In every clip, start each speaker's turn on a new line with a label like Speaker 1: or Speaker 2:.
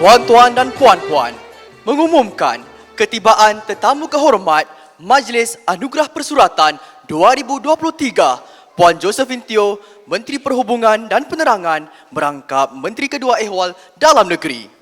Speaker 1: Tuan-tuan dan puan-puan, mengumumkan ketibaan tetamu kehormat Majlis Anugerah Persuratan 2023, Puan Josephine Teo, Menteri Perhubungan dan Penerangan merangkap Menteri Kedua Ehwal Dalam Negeri.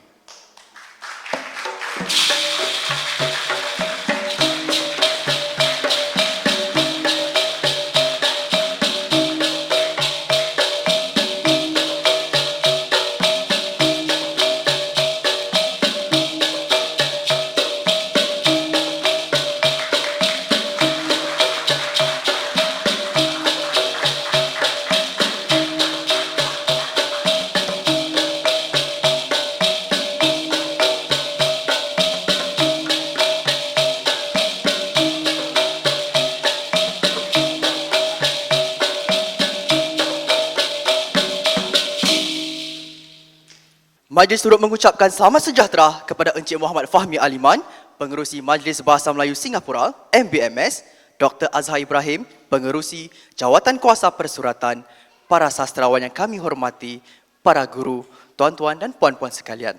Speaker 1: Majlis turut mengucapkan selamat sejahtera kepada Encik Muhammad Fahmi Aliman, Pengerusi Majlis Bahasa Melayu Singapura, MBMS, Dr. Azhar Ibrahim, Pengerusi Jawatan Kuasa Persuratan, para sastrawan yang kami hormati, para guru, tuan-tuan dan puan-puan sekalian.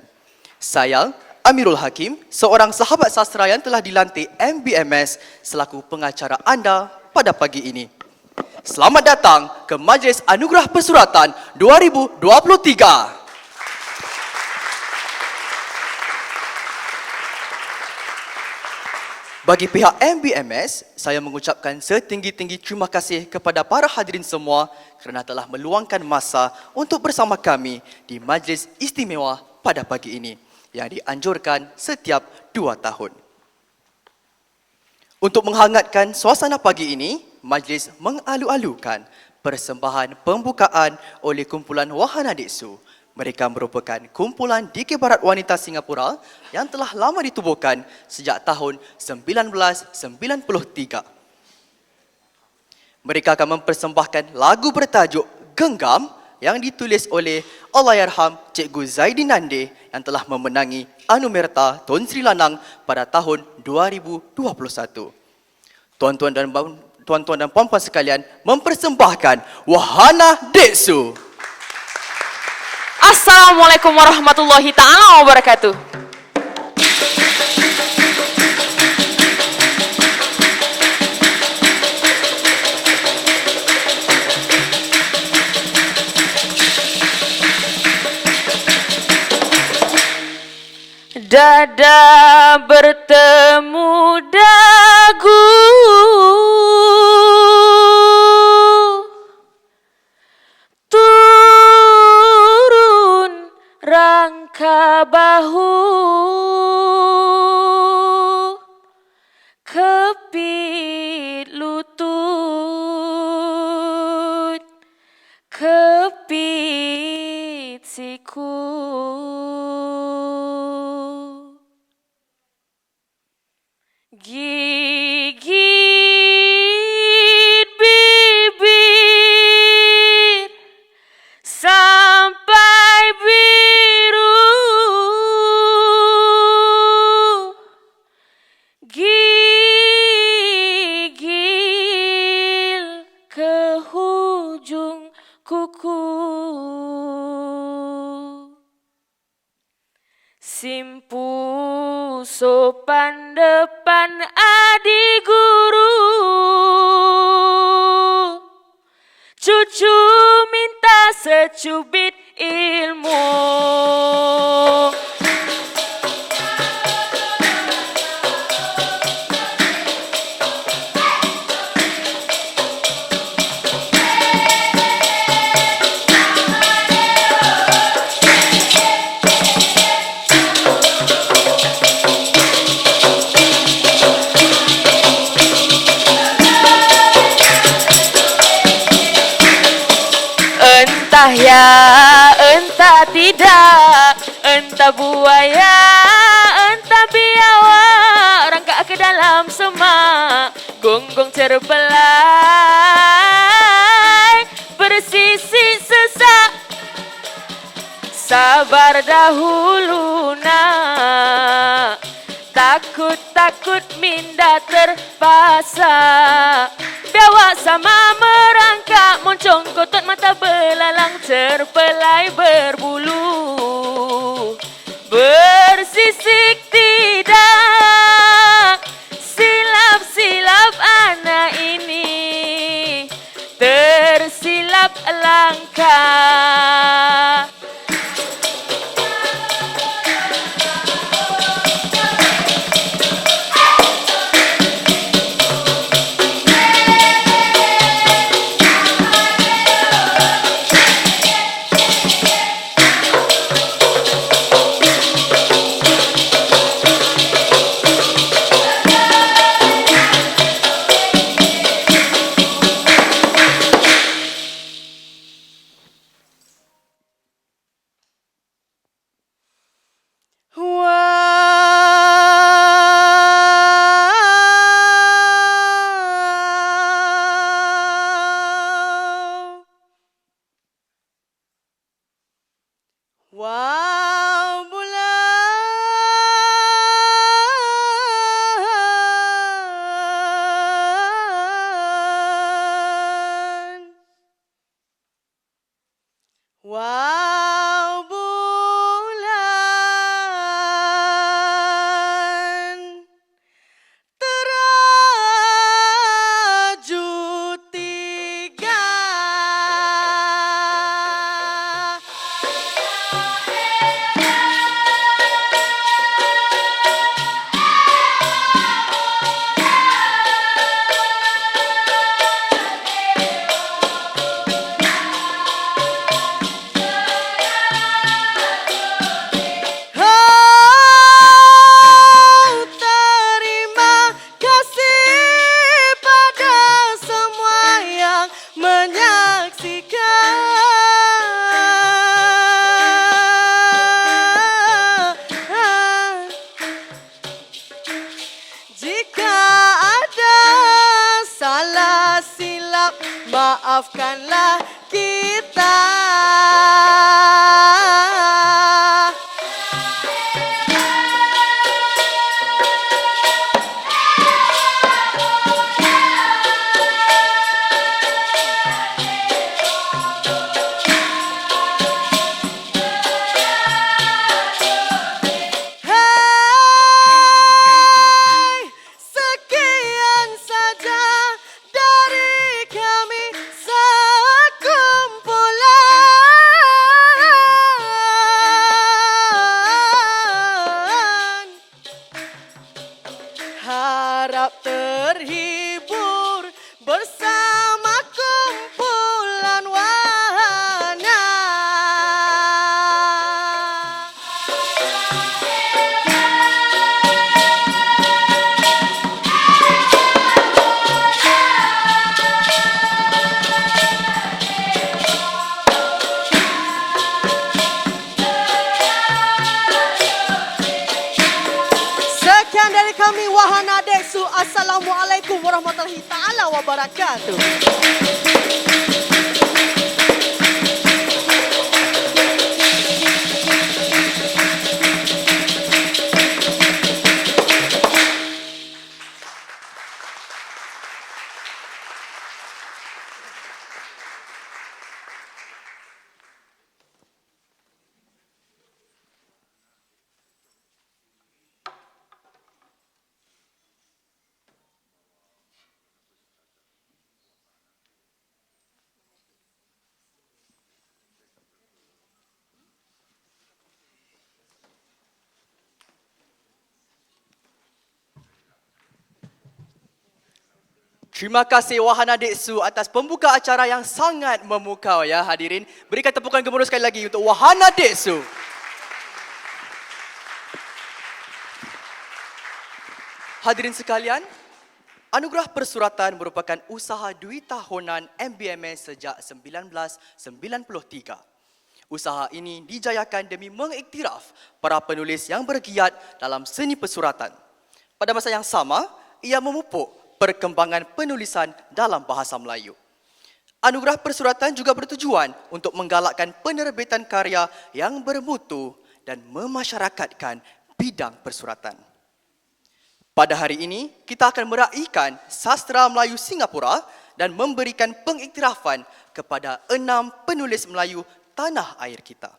Speaker 1: Saya, Amirul Hakim, seorang sahabat sastra yang telah dilantik MBMS selaku pengacara anda pada pagi ini. Selamat datang ke Majlis Anugerah Persuratan 2023. Bagi pihak MBMS, saya mengucapkan setinggi-tinggi terima kasih kepada para hadirin semua kerana telah meluangkan masa untuk bersama kami di Majlis Istimewa pada pagi ini yang dianjurkan setiap 2 tahun. Untuk menghangatkan suasana pagi ini, Majlis mengalu-alukan persembahan pembukaan oleh kumpulan Wahana Deksu. Mereka merupakan kumpulan Dikir Barat Wanita Singapura yang telah lama ditubuhkan sejak tahun 1993. Mereka akan mempersembahkan lagu bertajuk Genggam yang ditulis oleh Allahyarham Cikgu Zaidin Nande yang telah memenangi Anumerta Tun Sri Lanang pada tahun 2021. Tuan-tuan dan puan-puan sekalian, mempersembahkan Wahana Deksu.
Speaker 2: Assalamualaikum warahmatullahi ta'ala wabarakatuh. Dada bertemu dagu, rangka bahu, kepit lutut, kepit siku. Gigit bibir sampai biru, gigil ke hujung kuku, simpu sopan depan adik guru, cucu minta secubit ilmu. Entah ya, entah tidak, entah buaya, entah biawak, rangkak ke dalam semak, gonggong terbelai, bersisik sesak, sabar dahulu nak, takut-takut minda terpaksa, biawak sama merangkak, moncong kotot mata belalang terpelai berbulu. bisik tidak, silap-silap anak ini, tersilap langkah.
Speaker 3: Wow, bulan. Wow, bulan. Teraju tiga. Oh, terima kasih pada semua yang menyaksikan. Jika ada salah silap, maafkanlah kita. Hai, sekian saja dari kami sekumpulan. Harap terhibur bersama kumpulan wahana. Sekian dari kami Wahana Deksu. Assalamualaikum warahmatullahi taala wabarakatuh.
Speaker 1: Terima kasih Wahana Deksu atas pembuka acara yang sangat memukau ya hadirin. Berikan tepukan gemuruh sekali lagi untuk Wahana Deksu. Hadirin sekalian, anugerah persuratan merupakan usaha 2 tahunan MBMS sejak 1993. Usaha ini dijayakan demi mengiktiraf para penulis yang bergiat dalam seni persuratan. Pada masa yang sama, ia memupuk perkembangan penulisan dalam bahasa Melayu. Anugerah persuratan juga bertujuan untuk menggalakkan penerbitan karya yang bermutu dan memasyarakatkan bidang persuratan. Pada hari ini, kita akan meraihkan sastra Melayu Singapura dan memberikan pengiktirafan kepada 6 penulis Melayu tanah air kita.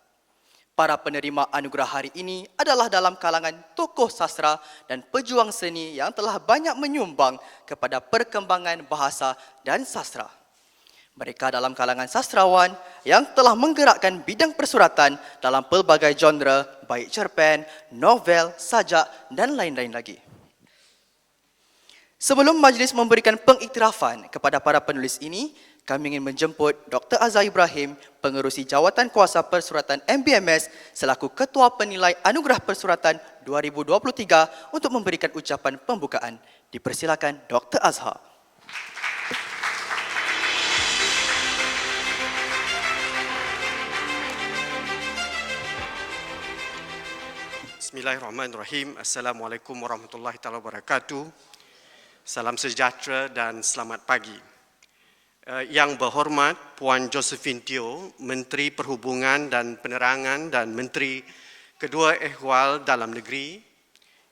Speaker 1: Para penerima anugerah hari ini adalah dalam kalangan tokoh sastra dan pejuang seni yang telah banyak menyumbang kepada perkembangan bahasa dan sastra. Mereka dalam kalangan sastrawan yang telah menggerakkan bidang persuratan dalam pelbagai genre, baik cerpen, novel, sajak dan lain-lain lagi. Sebelum majlis memberikan pengiktirafan kepada para penulis ini, kami ingin menjemput Dr. Azhar Ibrahim, Pengerusi Jawatan Kuasa Persuratan MBMS selaku Ketua Penilai Anugerah Persuratan 2023 untuk memberikan ucapan pembukaan. Dipersilakan Dr. Azhar.
Speaker 4: Bismillahirrahmanirrahim. Assalamualaikum warahmatullahi wabarakatuh. Salam sejahtera dan selamat pagi. Yang berhormat Puan Josephine Teo, Menteri Perhubungan dan Penerangan dan Menteri Kedua Ehwal Dalam Negeri,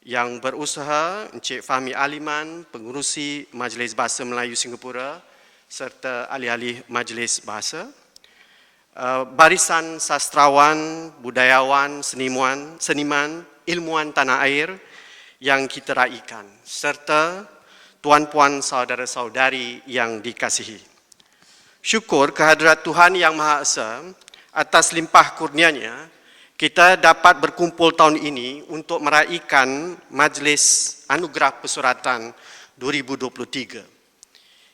Speaker 4: yang berusaha Encik Fahmi Aliman, Pengerusi Majlis Bahasa Melayu Singapura serta ahli-ahli Majlis Bahasa, barisan sastrawan, budayawan, seniman, ilmuwan tanah air yang kita raikan, serta tuan-puan saudara-saudari yang dikasihi. Syukur kehadrat Tuhan Yang Maha Esa atas limpah kurnianya, kita dapat berkumpul tahun ini untuk meraikan Majlis Anugerah Persuratan 2023.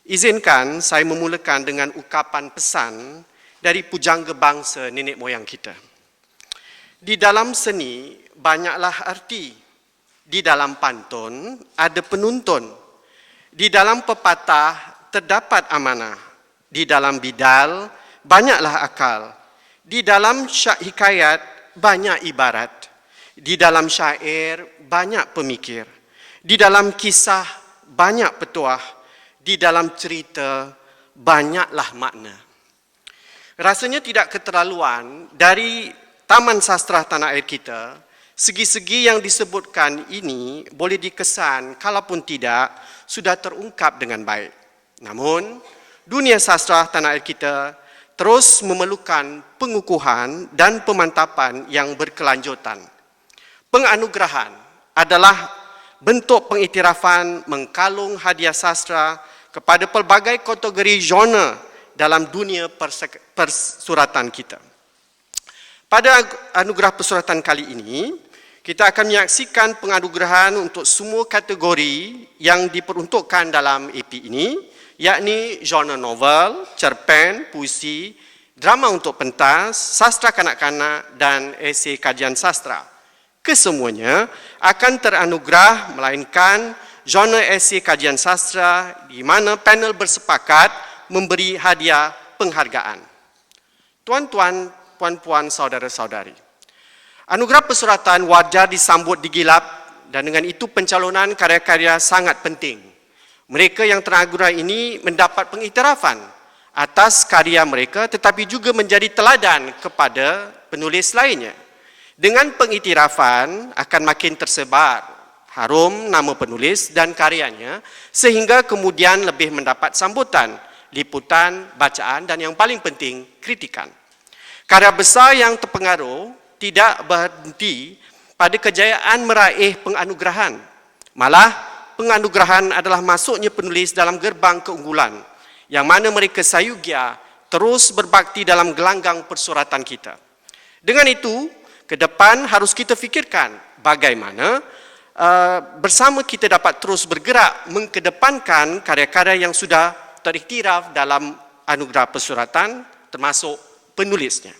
Speaker 4: Izinkan saya memulakan dengan ucapan pesan dari pujangga bangsa nenek moyang kita. Di dalam seni banyaklah arti, di dalam pantun ada penuntun, di dalam pepatah terdapat amanah, di dalam bidal banyaklah akal, di dalam syak hikayat banyak ibarat, di dalam syair banyak pemikir, di dalam kisah banyak petuah, di dalam cerita banyaklah makna. Rasanya tidak keterlaluan dari Taman Sastra Tanah Air kita, segi-segi yang disebutkan ini boleh dikesan kalaupun tidak sudah terungkap dengan baik. Namun, dunia sastra tanah air kita terus memerlukan pengukuhan dan pemantapan yang berkelanjutan. Penganugerahan adalah bentuk pengiktirafan mengkalung hadiah sastra kepada pelbagai kategori genre dalam dunia persuratan kita. Pada anugerah persuratan kali ini, kita akan menyaksikan penganugerahan untuk semua kategori yang diperuntukkan dalam AP ini, yakni genre novel, cerpen, puisi, drama untuk pentas, sastra kanak-kanak dan esei kajian sastra. Kesemuanya akan teranugerah melainkan genre esei kajian sastra di mana panel bersepakat memberi hadiah penghargaan. Tuan-tuan, puan-puan, saudara-saudari, anugerah persuratan wajar disambut digilap dan dengan itu pencalonan karya-karya sangat penting. Mereka yang teranugerah ini mendapat pengiktirafan atas karya mereka tetapi juga menjadi teladan kepada penulis lainnya. Dengan pengiktirafan akan makin tersebar harum nama penulis dan karyanya sehingga kemudian lebih mendapat sambutan, liputan, bacaan dan yang paling penting kritikan. Karya besar yang terpengaruh tidak berhenti pada kejayaan meraih penganugerahan. Malah penganugerahan adalah masuknya penulis dalam gerbang keunggulan yang mana mereka sayugia terus berbakti dalam gelanggang persuratan kita. Dengan itu, ke depan harus kita fikirkan bagaimana bersama kita dapat terus bergerak mengkedepankan karya-karya yang sudah teriktiraf dalam anugerah persuratan termasuk penulisnya.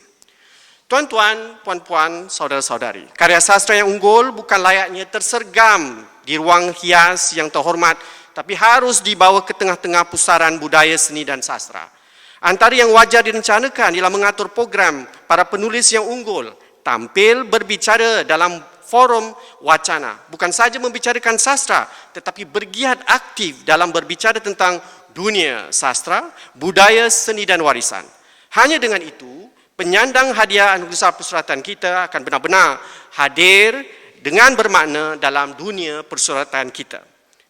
Speaker 4: Tuan-tuan, puan-puan, saudara-saudari, karya sastra yang unggul bukan layaknya tersergam di ruang hias yang terhormat, tapi harus dibawa ke tengah-tengah pusaran budaya, seni dan sastra. Antara yang wajar direncanakan ialah mengatur program para penulis yang unggul, tampil berbicara dalam forum wacana. Bukan saja membicarakan sastra, tetapi bergiat aktif dalam berbicara tentang dunia sastra, budaya, seni dan warisan. Hanya dengan itu, penyandang hadiah anugerah persuratan kita akan benar-benar hadir dengan bermakna dalam dunia persuratan kita.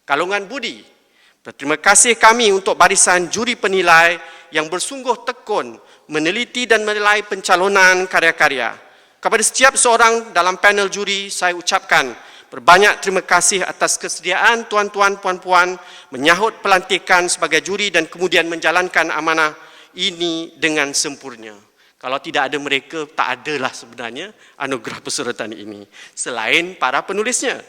Speaker 4: Kalungan budi, berterima kasih kami untuk barisan juri penilai yang bersungguh tekun meneliti dan menilai pencalonan karya-karya. Kepada setiap seorang dalam panel juri, saya ucapkan berbanyak terima kasih atas kesediaan tuan-tuan, puan-puan menyahut pelantikan sebagai juri dan kemudian menjalankan amanah ini dengan sempurna. Kalau tidak ada mereka, tak adalah sebenarnya anugerah persuratan ini, selain para penulisnya.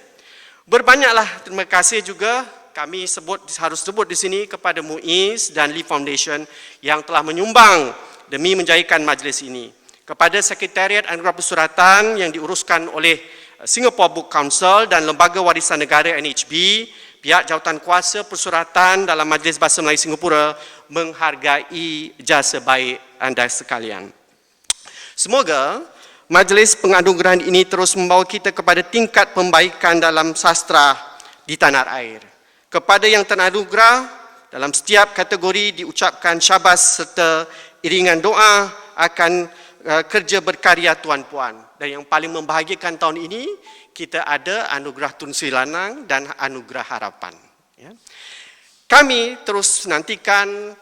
Speaker 4: Berbanyaklah terima kasih juga kami harus sebut di sini kepada MUIS dan Lee Foundation yang telah menyumbang demi menjayakan majlis ini. Kepada Sekretariat Anugerah Persuratan yang diuruskan oleh Singapore Book Council dan Lembaga Warisan Negara NHB, pihak jawatan kuasa persuratan dalam Majlis Bahasa Melayu Singapura menghargai jasa baik anda sekalian. Semoga majlis penganugerahan ini terus membawa kita kepada tingkat pembaikan dalam sastra di tanah air. Kepada yang teranugerah, dalam setiap kategori diucapkan syabas serta iringan doa akan kerja berkarya tuan-puan. Dan yang paling membahagiakan tahun ini, kita ada anugerah Tun Sri Lanang dan anugerah harapan. Ya. Kami terus nantikan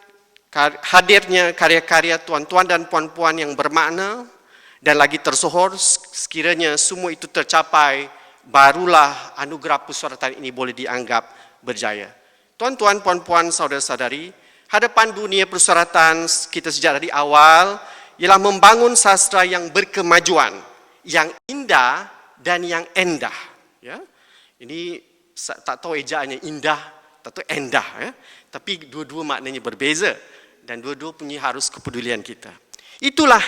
Speaker 4: hadirnya karya-karya tuan-tuan dan puan-puan yang bermakna dan lagi tersohor. Sekiranya semua itu tercapai, barulah anugerah persuratan ini boleh dianggap berjaya. Tuan-tuan, puan-puan, saudara-saudari, hadapan dunia persuratan kita sejak dari awal ialah membangun sastra yang berkemajuan, yang indah dan yang endah. Ya, ini tak tahu ejaannya indah, tak tahu endah. Ya, tapi dua-dua maknanya berbeza dan dua-dua punya harus kepedulian kita. Itulah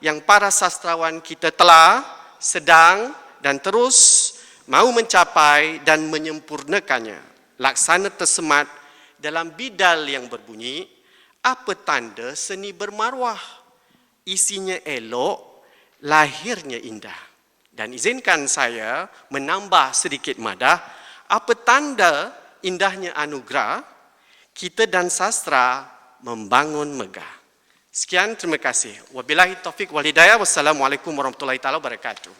Speaker 4: yang para sastrawan kita telah, sedang dan terus mahu mencapai dan menyempurnakannya. Laksana tersemat dalam bidal yang berbunyi, apa tanda seni bermaruah? Isinya elok, lahirnya indah. Dan izinkan saya menambah sedikit madah, apa tanda indahnya anugerah, kita dan sastra membangun megah. Sekian, terima kasih. Wabillahi taufiq wal hidayah. Wassalamualaikum warahmatullahi taala wabarakatuh.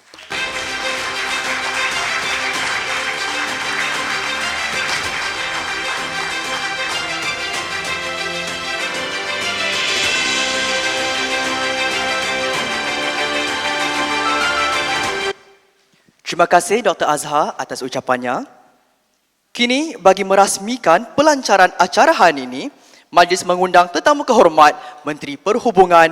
Speaker 1: Terima kasih Dr. Azhar atas ucapannya. Kini bagi merasmikan pelancaran acara hari ini, majlis mengundang tetamu kehormat Menteri Perhubungan,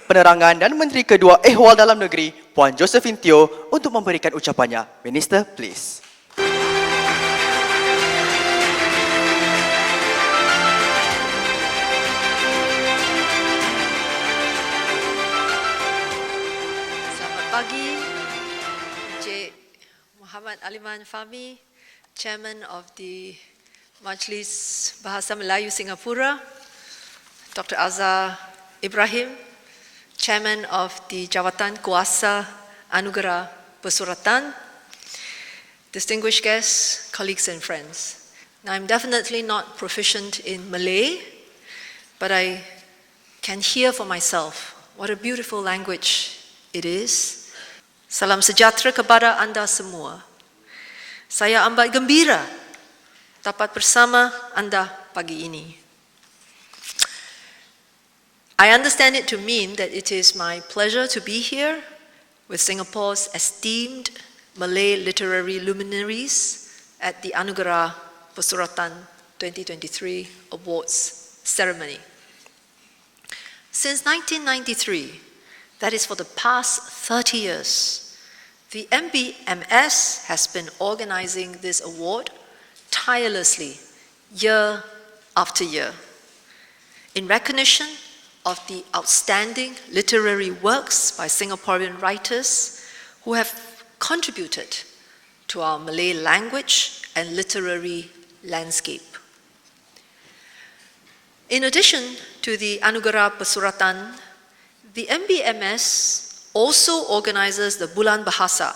Speaker 1: Penerangan dan Menteri Kedua Ehwal Dalam Negeri Puan Josephine Teo untuk memberikan ucapannya. Minister, please.
Speaker 5: Selamat pagi, Encik Muhammad Aliman Fahmi, Chairman of the Majlis Bahasa Melayu Singapura, Dr. Azhar Ibrahim, Chairman of the Jawatan Kuasa Anugerah Persuratan, distinguished guests, colleagues and friends. Now, I'm definitely not proficient in Malay, but I can hear for myself what a beautiful language it is. Salam sejahtera kepada anda semua. Saya amat gembira dapat bersama anda pagi ini. I understand it to mean that it is my pleasure to be here with Singapore's esteemed Malay literary luminaries at the Anugerah Persuratan 2023 Awards ceremony. Since 1993, that is for the past 30 years, the MBMS has been organizing this award tirelessly, year after year, in recognition of the outstanding literary works by Singaporean writers who have contributed to our Malay language and literary landscape. In addition to the Anugerah Persuratan, the MBMS also organizes the Bulan Bahasa,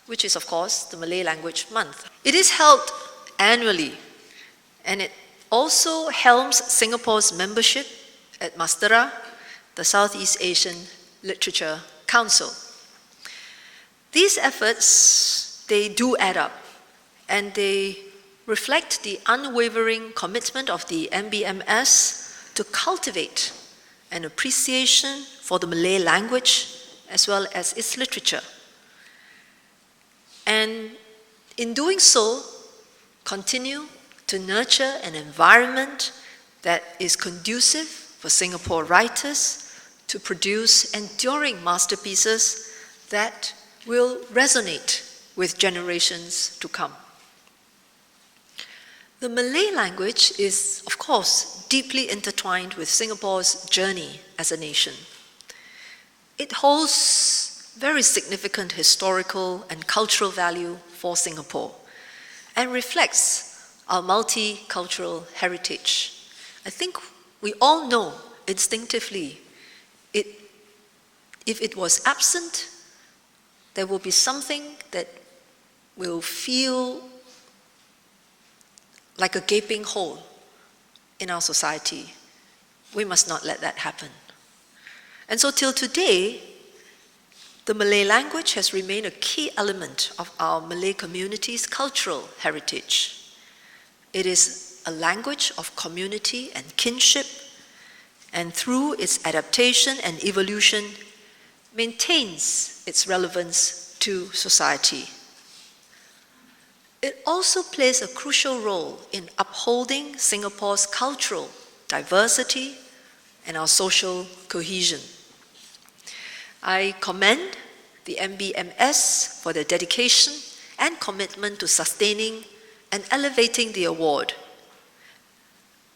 Speaker 5: which is of course the Malay Language Month. It is held annually, and it also helms Singapore's membership at MASTERA, the Southeast Asian Literature Council. These efforts, they do add up, and they reflect the unwavering commitment of the MBMS to cultivate an appreciation for the Malay language, as well as its literature. And in doing so, continue to nurture an environment that is conducive for Singapore writers to produce enduring masterpieces that will resonate with generations to come. The Malay language is, of course, deeply intertwined with Singapore's journey as a nation. It holds very significant historical and cultural value for Singapore and reflects our multicultural heritage. I think we all know instinctively if it was absent, there will be something that will feel like a gaping hole in our society. We must not let that happen. And so till today, the Malay language has remained a key element of our Malay community's cultural heritage. It is a language of community and kinship, and through its adaptation and evolution, maintains its relevance to society. It also plays a crucial role in upholding Singapore's cultural diversity and our social cohesion. I commend the MBMS for their dedication and commitment to sustaining and elevating the award.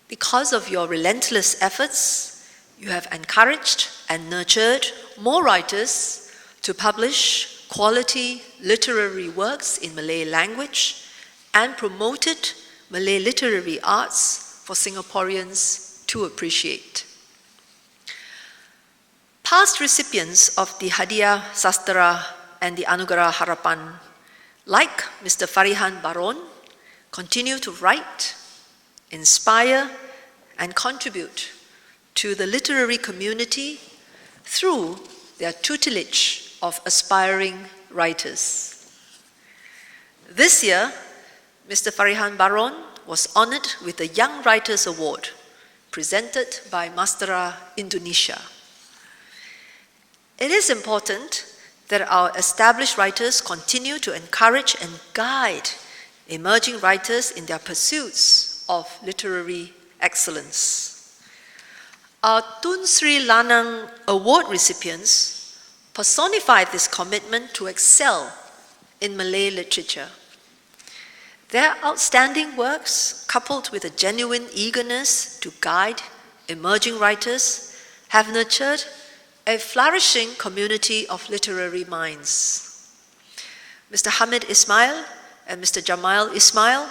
Speaker 5: Because of your relentless efforts, you have encouraged and nurtured more writers to publish quality literary works in Malay language and promoted Malay literary arts for Singaporeans to appreciate. Past recipients of the Hadiah Sastera and the Anugerah Harapan, like Mr. Farihan Baron, continue to write, inspire, and contribute to the literary community through their tutelage of aspiring writers. This year, Mr. Farihan Baron was honored with the Young Writers Award, presented by Mastera Indonesia. It is important that our established writers continue to encourage and guide emerging writers in their pursuits of literary excellence. Our Tun Sri Lanang Award recipients personified this commitment to excel in Malay literature. Their outstanding works, coupled with a genuine eagerness to guide emerging writers, have nurtured a flourishing community of literary minds. Mr. Hamid Ismail and Mr. Jamal Ismail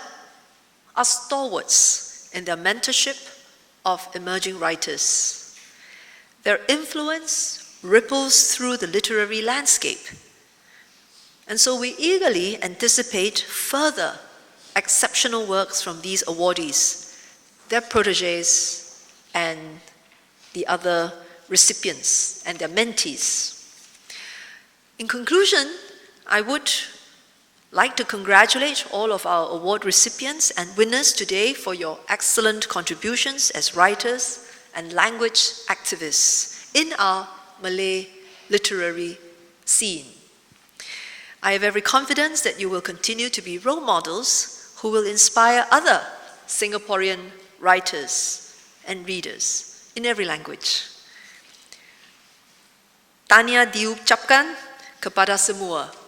Speaker 5: are stalwarts in their mentorship of emerging writers. Their influence ripples through the literary landscape. And so we eagerly anticipate further exceptional works from these awardees, their protégés, and the other recipients and their mentees. In conclusion, I would like to congratulate all of our award recipients and winners today for your excellent contributions as writers and language activists in our Malay literary scene. I have every confidence that you will continue to be role models who will inspire other Singaporean writers and readers in every language. Tahniah diucapkan kepada semua.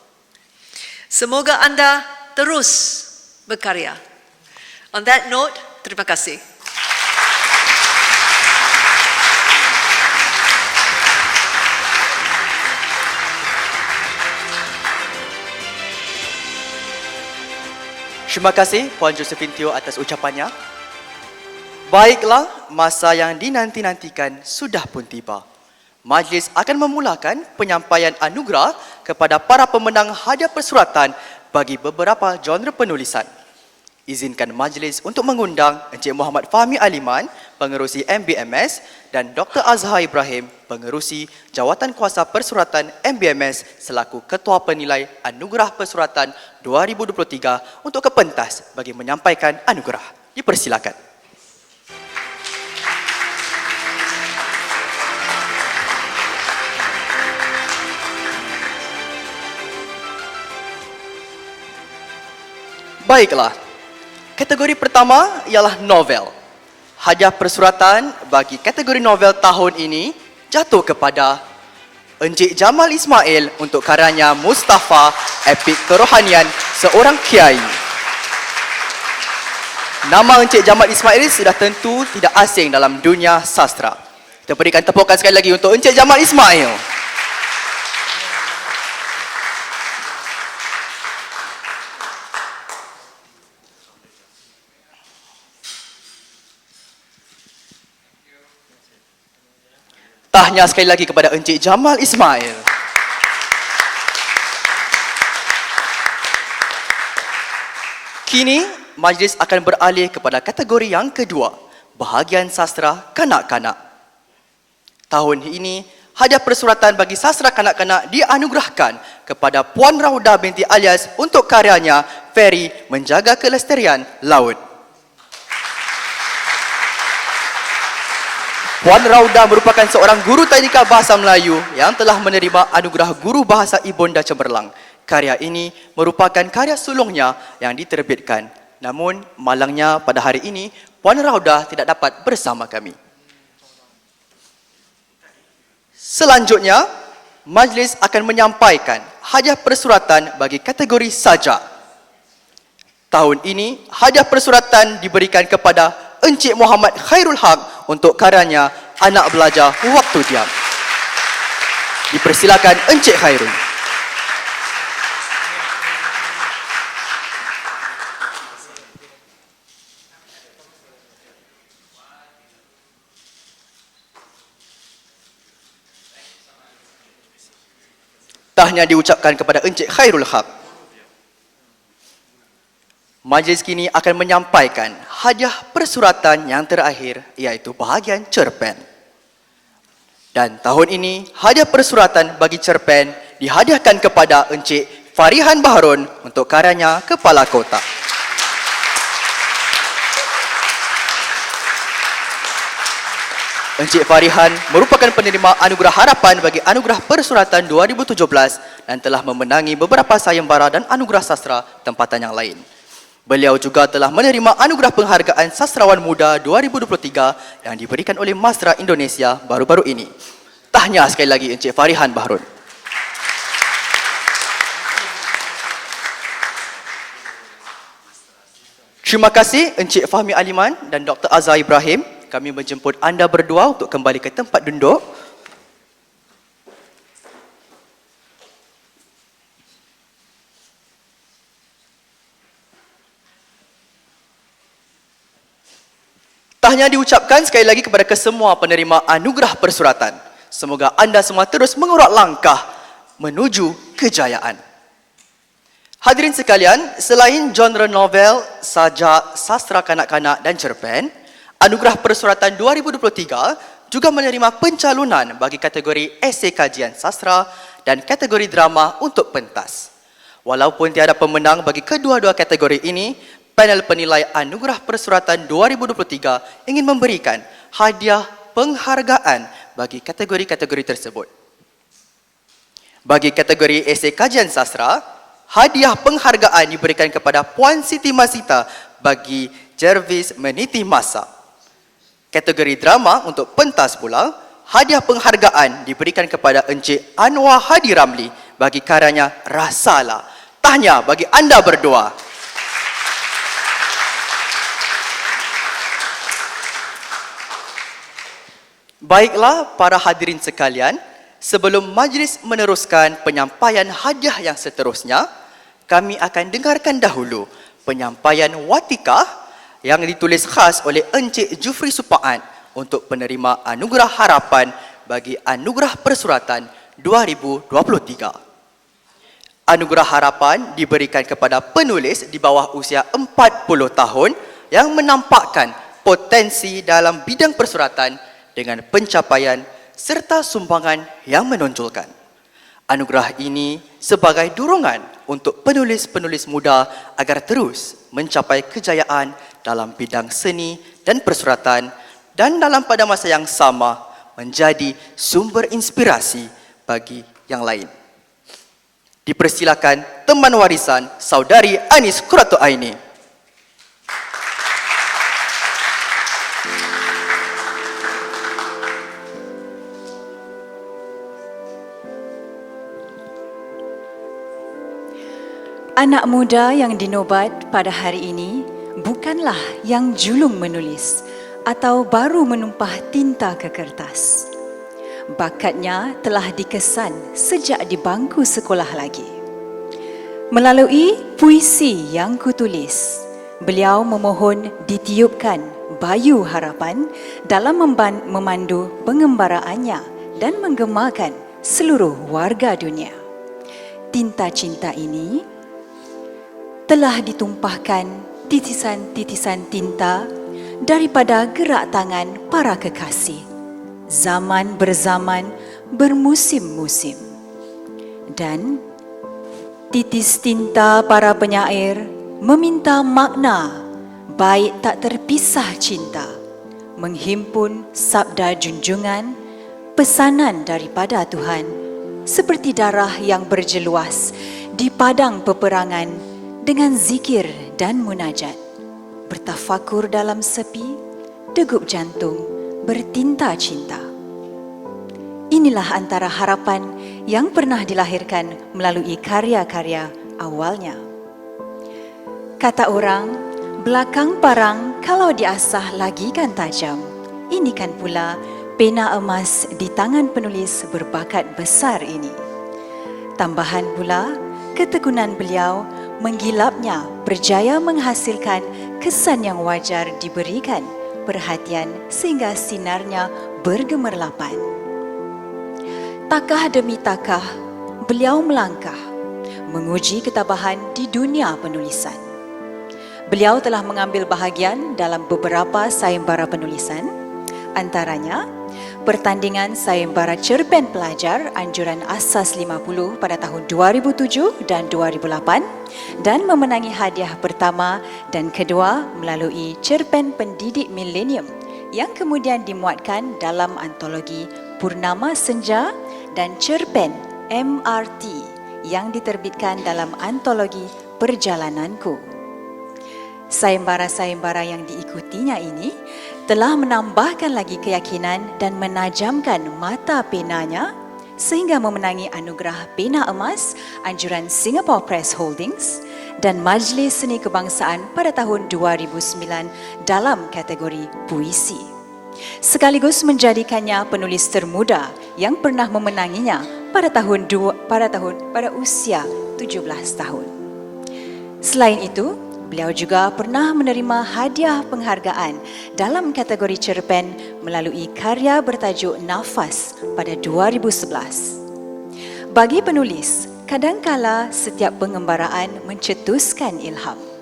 Speaker 5: Semoga Anda terus berkarya. On that note, terima kasih.
Speaker 1: Terima kasih Puan Josephine Teo atas ucapannya. Baiklah, masa yang dinanti-nantikan sudah pun tiba. Majlis akan memulakan penyampaian anugerah kepada para pemenang hadiah persuratan bagi beberapa genre penulisan. Izinkan majlis untuk mengundang Encik Muhammad Fahmi Aliman, Pengerusi MBMS, dan Dr. Azhar Ibrahim, Pengerusi Jawatankuasa Persuratan MBMS selaku Ketua Penilai Anugerah Persuratan 2023 untuk ke pentas bagi menyampaikan anugerah. Dipersilakan. Baiklah, kategori pertama ialah novel. Hadiah persuratan bagi kategori novel tahun ini jatuh kepada Encik Jamal Ismail untuk karyanya Mustafa, Epik Kerohanian Seorang Kiai. Nama Encik Jamal Ismail sudah tentu tidak asing dalam dunia sastra. Kita berikan tepukan sekali lagi untuk Encik Jamal Ismail. Tahniah sekali lagi kepada Encik Jamal Ismail. Kini, majlis akan beralih kepada kategori yang kedua, bahagian sastra kanak-kanak. Tahun ini, hadiah persuratan bagi sastra kanak-kanak dianugerahkan kepada Puan Rauda binti Alias untuk karyanya Ferry Menjaga Kelestarian Laut. Puan Rauda merupakan seorang guru tadika bahasa Melayu yang telah menerima anugerah Guru Bahasa Ibunda Cemerlang. Karya ini merupakan karya sulungnya yang diterbitkan. Namun, malangnya pada hari ini, Puan Rauda tidak dapat bersama kami. Selanjutnya, majlis akan menyampaikan hadiah persuratan bagi kategori sajak. Tahun ini, hadiah persuratan diberikan kepada Encik Muhammad Khairul Haq untuk karyanya Anak Belajar Waktu Diam. Dipersilakan Encik Khairul. Tahniah diucapkan kepada Encik Khairul Haq. Majlis kini akan menyampaikan hadiah persuratan yang terakhir, iaitu bahagian cerpen. Dan tahun ini, hadiah persuratan bagi cerpen dihadiahkan kepada Encik Farihan Baharun untuk karyanya Kepala Kota. Encik Farihan merupakan penerima Anugerah Harapan bagi Anugerah Persuratan 2017 dan telah memenangi beberapa sayembara dan anugerah sastra tempatan yang lain. Beliau juga telah menerima Anugerah Penghargaan Sastrawan Muda 2023 yang diberikan oleh Masra Indonesia baru-baru ini. Tahniah sekali lagi Encik Farihan Baharun. Terima kasih Encik Fahmi Aliman dan Dr. Azhar Ibrahim. Kami menjemput anda berdua untuk kembali ke tempat duduk. Tahniah diucapkan sekali lagi kepada kesemua penerima anugerah persuratan. Semoga anda semua terus mengurat langkah menuju kejayaan. Hadirin sekalian, selain genre novel, sajak, sastra kanak-kanak dan cerpen, Anugerah Persuratan 2023 juga menerima pencalonan bagi kategori esei kajian sastra dan kategori drama untuk pentas. Walaupun tiada pemenang bagi kedua-dua kategori ini, panel penilai Anugerah Persuratan 2023 ingin memberikan hadiah penghargaan bagi kategori-kategori tersebut. Bagi kategori esei kajian sastra, hadiah penghargaan diberikan kepada Puan Siti Masita bagi Jervis Meniti Masa. Kategori drama untuk pentas pula, hadiah penghargaan diberikan kepada Encik Anwar Hadi Ramli bagi karyanya Rasalah. Tahniah bagi anda berdua. Baiklah para hadirin sekalian, sebelum majlis meneruskan penyampaian hadiah yang seterusnya, kami akan dengarkan dahulu penyampaian watikah yang ditulis khas oleh Encik Jufri Supaat untuk penerima Anugerah Harapan bagi Anugerah Persuratan 2023. Anugerah Harapan diberikan kepada penulis di bawah usia 40 tahun yang menampakkan potensi dalam bidang persuratan dengan pencapaian serta sumbangan yang menonjolkan. Anugerah ini sebagai dorongan untuk penulis-penulis muda agar terus mencapai kejayaan dalam bidang seni dan persuratan dan dalam pada masa yang sama menjadi sumber inspirasi bagi yang lain. Dipersilakan teman warisan Saudari Anis Qurratu Aini.
Speaker 6: Anak muda yang dinobat pada hari ini bukanlah yang julung menulis atau baru menumpah tinta ke kertas. Bakatnya telah dikesan sejak di bangku sekolah lagi. Melalui puisi yang kutulis, beliau memohon ditiupkan bayu harapan dalam memandu pengembaraannya dan menggemakan seluruh warga dunia. Tinta cinta ini telah ditumpahkan titisan-titisan tinta daripada gerak tangan para kekasih. Zaman berzaman, bermusim-musim. Dan titis tinta para penyair meminta makna baik tak terpisah cinta, menghimpun sabda junjungan, pesanan daripada Tuhan, seperti darah yang berjeluas di padang peperangan dengan zikir dan munajat, bertafakur dalam sepi, degup jantung, bertinta cinta. Inilah antara harapan yang pernah dilahirkan melalui karya-karya awalnya. Kata orang, belakang parang kalau diasah lagi kan tajam. Ini kan pula pena emas di tangan penulis berbakat besar ini. Tambahan pula, ketekunan beliau menggilapnya berjaya menghasilkan kesan yang wajar diberikan perhatian sehingga sinarnya bergemerlapan. Takah demi takah, beliau melangkah, menguji ketabahan di dunia penulisan. Beliau telah mengambil bahagian dalam beberapa sayembara penulisan, antaranya pertandingan sayembara cerpen pelajar anjuran Asas 50 pada tahun 2007 dan 2008 dan memenangi hadiah pertama dan kedua melalui cerpen pendidik milenium yang kemudian dimuatkan dalam antologi Purnama Senja dan cerpen MRT yang diterbitkan dalam antologi Perjalananku. Sayembara-sayembara yang diikutinya ini telah menambahkan lagi keyakinan dan menajamkan mata penanya sehingga memenangi anugerah pena emas anjuran Singapore Press Holdings dan Majlis Seni Kebangsaan pada tahun 2009 dalam kategori puisi. Sekaligus menjadikannya penulis termuda yang pernah memenanginya pada usia 17 tahun. Selain itu, beliau juga pernah menerima hadiah penghargaan dalam kategori cerpen melalui karya bertajuk Nafas pada 2011. Bagi penulis, kadangkala setiap pengembaraan mencetuskan ilham.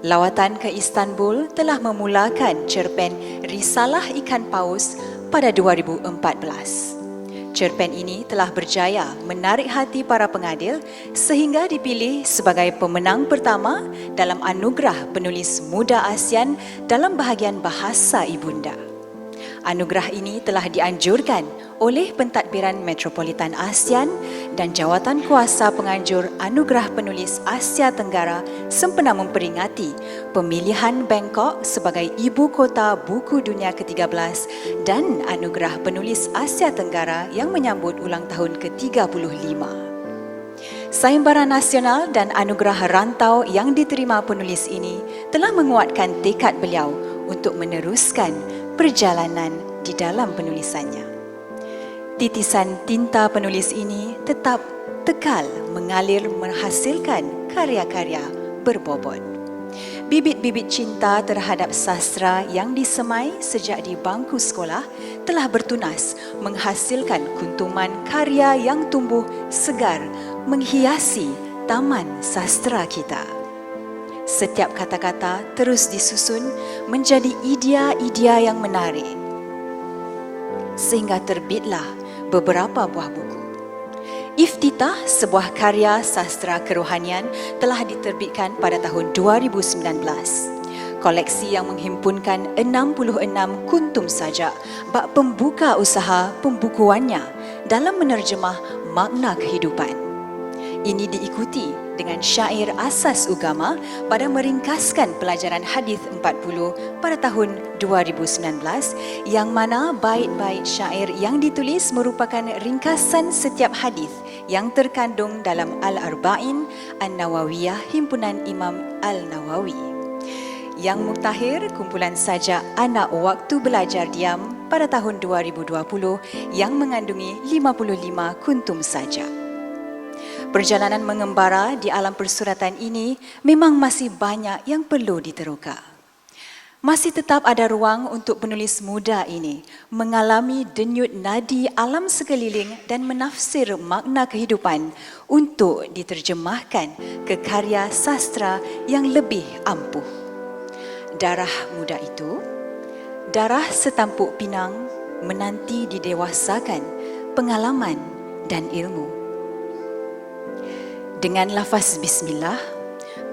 Speaker 6: Lawatan ke Istanbul telah memulakan cerpen Risalah Ikan Paus pada 2014. Cerpen ini telah berjaya menarik hati para pengadil sehingga dipilih sebagai pemenang pertama dalam anugerah penulis muda ASEAN dalam bahagian bahasa ibunda. Anugerah ini telah dianjurkan oleh Pentadbiran Metropolitan ASEAN dan Jawatan Kuasa Penganjur Anugerah Penulis Asia Tenggara sempena memperingati pemilihan Bangkok sebagai Ibu Kota Buku Dunia ke-13 dan Anugerah Penulis Asia Tenggara yang menyambut ulang tahun ke-35. Sayembara nasional dan anugerah rantau yang diterima penulis ini telah menguatkan tekad beliau untuk meneruskan perjalanan di dalam penulisannya. Titisan tinta penulis ini tetap tekal mengalir menghasilkan karya-karya berbobot. Bibit-bibit cinta terhadap sastra yang disemai sejak di bangku sekolah telah bertunas menghasilkan kuntuman karya yang tumbuh segar menghiasi taman sastra kita. Setiap kata-kata terus disusun menjadi idea-idea yang menarik. Sehingga terbitlah beberapa buah buku. Iftitah, sebuah karya sastra kerohanian, telah diterbitkan pada tahun 2019. Koleksi yang menghimpunkan 66 kuntum sajak bak pembuka usaha pembukuannya dalam menerjemah makna kehidupan. Ini diikuti dengan syair asas agama pada meringkaskan pelajaran hadis 40 pada tahun 2019 yang mana bait-bait syair yang ditulis merupakan ringkasan setiap hadis yang terkandung dalam Al-Arba'in An-Nawawiyah Himpunan Imam Al-Nawawi. Yang mutakhir kumpulan sajak Anak Waktu Belajar Diam pada tahun 2020 yang mengandungi 55 kuntum sajak. Perjalanan mengembara di alam persuratan ini memang masih banyak yang perlu diteroka. Masih tetap ada ruang untuk penulis muda ini mengalami denyut nadi alam sekeliling dan menafsir makna kehidupan untuk diterjemahkan ke karya sastra yang lebih ampuh. Darah muda itu, darah setampuk pinang menanti didewasakan pengalaman dan ilmu. Dengan lafaz bismillah,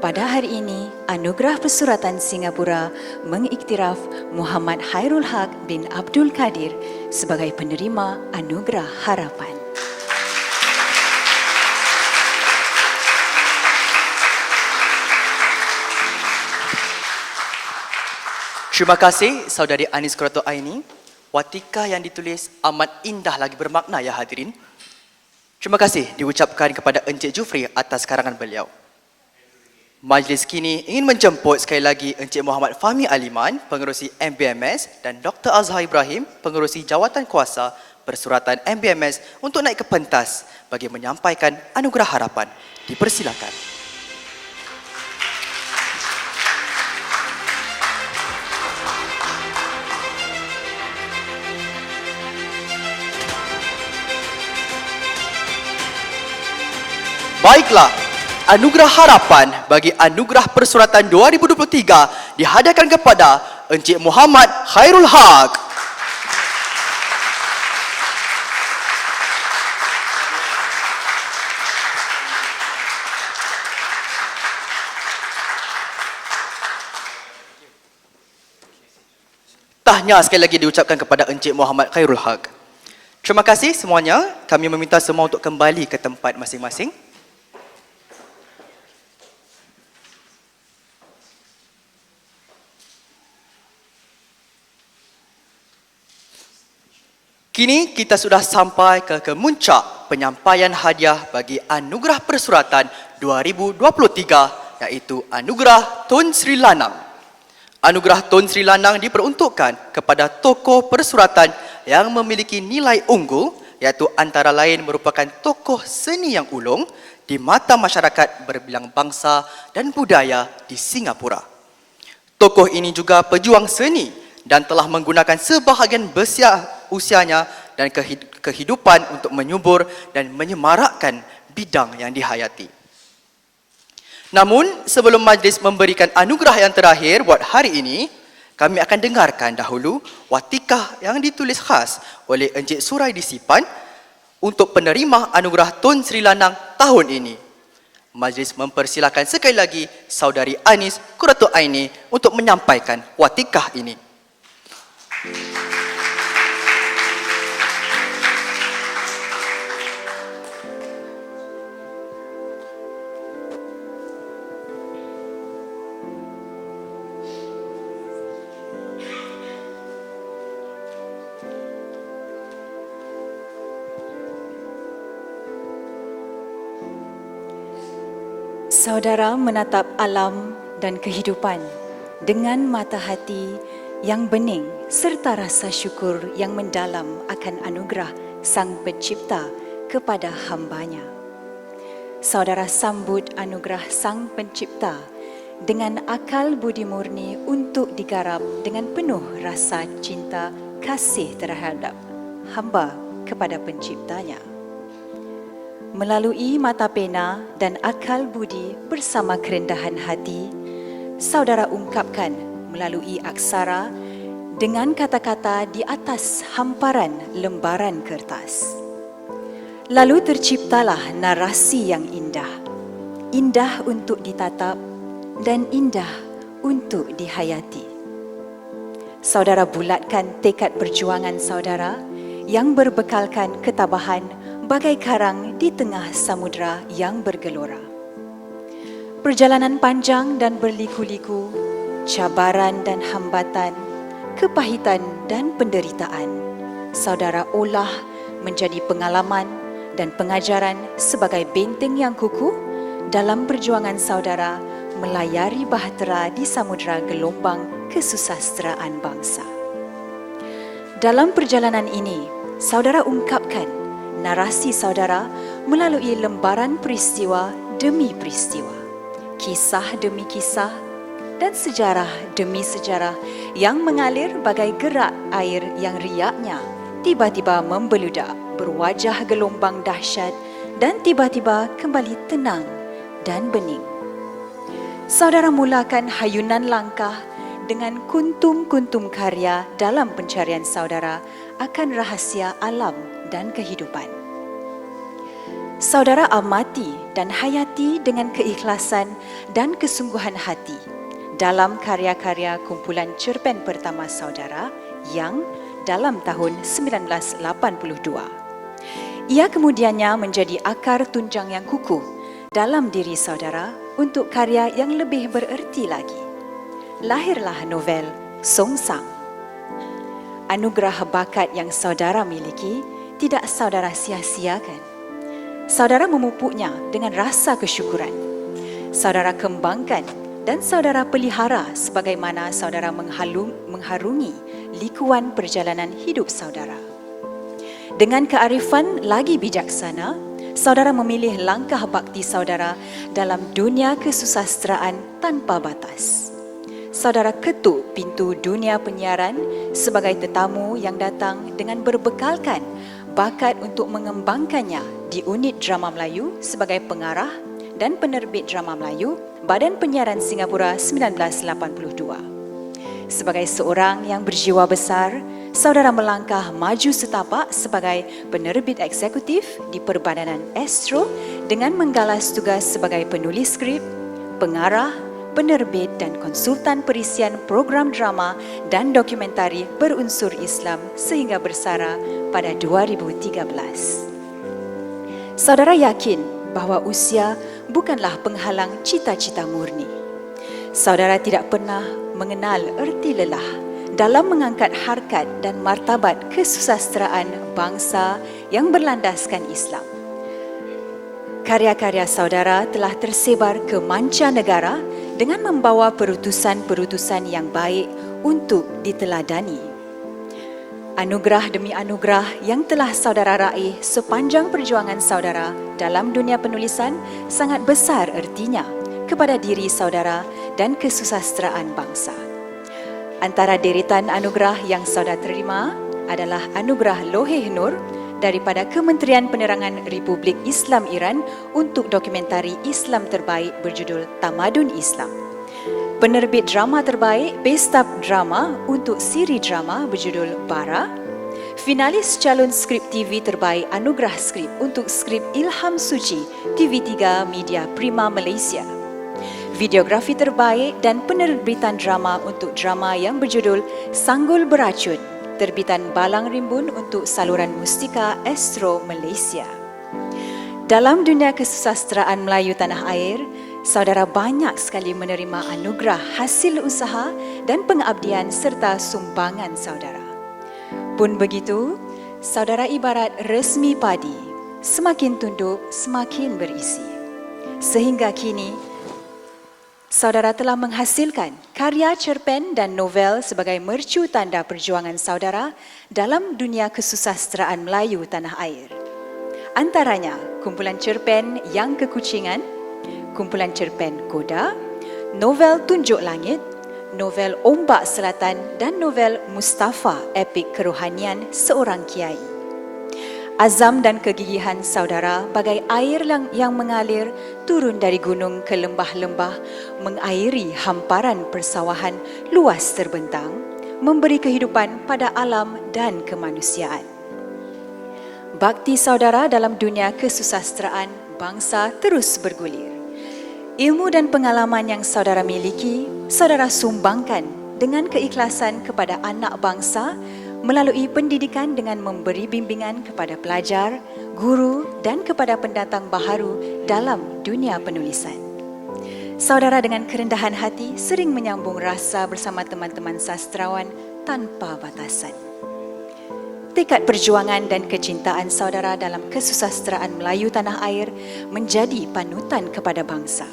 Speaker 6: pada hari ini Anugerah Persuratan Singapura mengiktiraf Muhammad Khairul Haq bin Abdul Kadir sebagai penerima Anugerah Harapan.
Speaker 1: Terima kasih Saudari Anis Kurato Aini. Watika yang ditulis amat indah lagi bermakna ya hadirin. Terima kasih diucapkan kepada Encik Jufri atas karangan beliau. Majlis kini ingin menjemput sekali lagi Encik Muhammad Fahmi Aliman, Pengerusi MBMS dan Dr. Azhar Ibrahim, Pengerusi Jawatan Kuasa Persuratan MBMS untuk naik ke pentas bagi menyampaikan Anugerah Harapan. Dipersilakan. Baiklah, Anugerah Harapan bagi Anugerah Persuratan 2023 dihadiahkan kepada Encik Muhammad Khairul Haq. Tahniah sekali lagi diucapkan kepada Encik Muhammad Khairul Haq. Terima kasih semuanya. Kami meminta semua untuk kembali ke tempat masing-masing. Kini kita sudah sampai ke kemuncak penyampaian hadiah bagi Anugerah Persuratan 2023 iaitu Anugerah Tun Sri Lanang. Anugerah Tun Sri Lanang diperuntukkan kepada tokoh persuratan yang memiliki nilai unggul iaitu antara lain merupakan tokoh seni yang ulung di mata masyarakat berbilang bangsa dan budaya di Singapura. Tokoh ini juga pejuang seni dan telah menggunakan sebahagian besar usianya dan kehidupan untuk menyubur dan menyemarakkan bidang yang dihayati. Namun, sebelum majlis memberikan anugerah yang terakhir buat hari ini, kami akan dengarkan dahulu watikah yang ditulis khas oleh Encik Surai Disipan untuk penerima Anugerah Tun Sri Lanang tahun ini. Majlis mempersilakan sekali lagi Saudari Anis Kurato Aini untuk menyampaikan watikah ini.
Speaker 6: Saudara menatap alam dan kehidupan dengan mata hati yang bening serta rasa syukur yang mendalam akan anugerah Sang Pencipta kepada hambanya. Saudara sambut anugerah Sang Pencipta dengan akal budi murni untuk digarap dengan penuh rasa cinta kasih terhadap hamba kepada Penciptanya. Melalui mata pena dan akal budi bersama kerendahan hati, saudara ungkapkan melalui aksara dengan kata-kata di atas hamparan lembaran kertas. Lalu terciptalah narasi yang indah, indah untuk ditatap dan indah untuk dihayati. Saudara bulatkan tekad perjuangan saudara yang berbekalkan ketabahan bagai karang di tengah samudera yang bergelora. Perjalanan panjang dan berliku-liku, cabaran dan hambatan, kepahitan dan penderitaan, saudara olah menjadi pengalaman dan pengajaran sebagai benteng yang kukuh dalam perjuangan saudara melayari bahtera di samudera gelombang kesusasteraan bangsa. Dalam perjalanan ini, saudara ungkapkan narasi saudara melalui lembaran peristiwa demi peristiwa, kisah demi kisah, dan sejarah demi sejarah yang mengalir bagai gerak air yang riaknya tiba-tiba membeludak berwajah gelombang dahsyat dan tiba-tiba kembali tenang dan bening. Saudara mulakan hayunan langkah dengan kuntum-kuntum karya dalam pencarian saudara akan rahasia alam dan kehidupan. Saudara amati dan hayati dengan keikhlasan dan kesungguhan hati dalam karya-karya kumpulan cerpen pertama saudara yang dalam tahun 1982. Ia kemudiannya menjadi akar tunjang yang kukuh dalam diri saudara untuk karya yang lebih bererti lagi. Lahirlah novel Songsang. Anugerah bakat yang saudara miliki tidak saudara sia-siakan. Saudara memupuknya dengan rasa kesyukuran. Saudara kembangkan dan saudara pelihara sebagaimana saudara mengharungi likuan perjalanan hidup saudara. Dengan kearifan lagi bijaksana, saudara memilih langkah bakti saudara dalam dunia kesusasteraan tanpa batas. Saudara ketuk pintu dunia penyiaran sebagai tetamu yang datang dengan berbekalkan bakat untuk mengembangkannya di unit drama Melayu sebagai pengarah dan penerbit drama Melayu Badan Penyiaran Singapura 1982. Sebagai seorang yang berjiwa besar, saudara melangkah maju setapak sebagai penerbit eksekutif di Perbadanan Astro dengan menggalas tugas sebagai penulis skrip, pengarah, penerbit dan konsultan perisian program drama dan dokumentari berunsur Islam sehingga bersara pada 2013. Saudara yakin bahawa usia bukanlah penghalang cita-cita murni. Saudara tidak pernah mengenal erti lelah dalam mengangkat harkat dan martabat kesusasteraan bangsa yang berlandaskan Islam. Karya-karya saudara telah tersebar ke mancanegara dengan membawa perutusan-perutusan yang baik untuk diteladani. Anugerah demi anugerah yang telah saudara raih sepanjang perjuangan saudara dalam dunia penulisan sangat besar ertinya kepada diri saudara dan kesusasteraan bangsa. Antara deretan anugerah yang saudara terima adalah anugerah Loheh Nur daripada Kementerian Penerangan Republik Islam Iran untuk dokumentari Islam terbaik berjudul Tamadun Islam. Penerbit drama terbaik Pesta Drama untuk siri drama berjudul Bara. Finalis calon skrip TV terbaik Anugerah Skrip untuk skrip Ilham Suci TV3 Media Prima Malaysia. Videografi terbaik dan penerbitan drama untuk drama yang berjudul Sanggul Beracun terbitan Balang Rimbun untuk saluran Mustika Astro Malaysia. Dalam dunia kesusasteraan Melayu tanah air, saudara banyak sekali menerima anugerah hasil usaha dan pengabdian serta sumbangan saudara. Pun begitu, saudara ibarat resmi padi, semakin tunduk, semakin berisi. Sehingga kini, saudara telah menghasilkan karya cerpen dan novel sebagai mercu tanda perjuangan saudara dalam dunia kesusasteraan Melayu tanah air. Antaranya, kumpulan cerpen Yang Kekucingan, kumpulan cerpen Koda, novel Tunjuk Langit, novel Ombak Selatan dan novel Mustafa epik kerohanian seorang kiai. Azam dan kegigihan saudara bagai air yang mengalir turun dari gunung ke lembah-lembah, mengairi hamparan persawahan luas terbentang, memberi kehidupan pada alam dan kemanusiaan. Bakti saudara dalam dunia kesusasteraan bangsa terus bergulir. Ilmu dan pengalaman yang saudara miliki, saudara sumbangkan dengan keikhlasan kepada anak bangsa melalui pendidikan dengan memberi bimbingan kepada pelajar, guru dan kepada pendatang baharu dalam dunia penulisan. Saudara dengan kerendahan hati sering menyambung rasa bersama teman-teman sastrawan tanpa batasan. Tekad perjuangan dan kecintaan saudara dalam kesusasteraan Melayu tanah air menjadi panutan kepada bangsa.